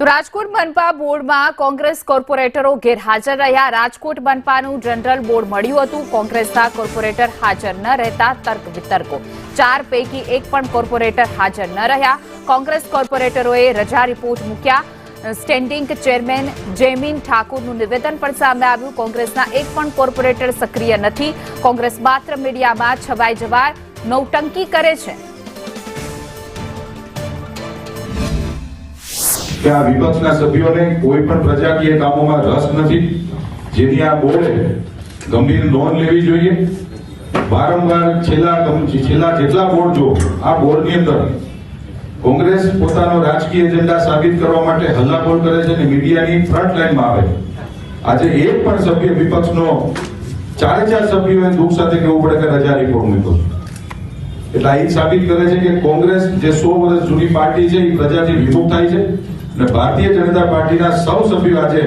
તો રાજકોટ મનપા બોર્ડમાં કોંગ્રેસ કોર્પોરેટરો ગેરહાજર રહ્યા। રાજકોટ મનપાનું જનરલ બોર્ડ મળ્યું હતું। કોંગ્રેસના કોર્પોરેટર હાજર ન રહેતા તર્ક વિતર્કો। 4 પૈકી એક પણ કોર્પોરેટર હાજર ન રહ્યા। કોંગ્રેસ કોર્પોરેટરોએ રજા રિપોર્ટ મૂક્યા। સ્ટેન્ડિંગ ચેરમેન જયમીન ઠાકુરનું નિવેદન પણ સામે આવ્યું। કોંગ્રેસના એક પણ કોર્પોરેટર સક્રિય નથી। કોંગ્રેસ માત્ર મીડિયામાં છવાઈ જવા નૌટંકી કરે છે। કે આ વિપક્ષના સભ્યોને કોઈ પણ પ્રજાકીય કામોમાં રસ નથી, જેની આ બોર્ડે ગંભીર નોંધ લેવી જોઈએ। વારંવાર છેલ્લા જેટલા બોર્ડ જો આ બોર્ડની અંદર કોંગ્રેસ પોતાનો રાજકીય એજન્ડા સાબિત કરવા માટે હલ્લાબોલ કરે છે અને મીડિયાની ફ્રન્ટ લાઈનમાં આવે। આજે એક પણ સભ્ય વિપક્ષનો 4 સભ્યોએ દુઃખ સાથે કહેવું પડે કે રજા રિપોર્ટ મૂક્યો છે। એટલે આ સાબિત કરે છે કે કોંગ્રેસ જે 100 વર્ષ જૂની પાર્ટી છે એ પ્રજાથી વિમુખ થાય છે અને ભારતીય જનતા પાર્ટીના સૌ સભ્યો આજે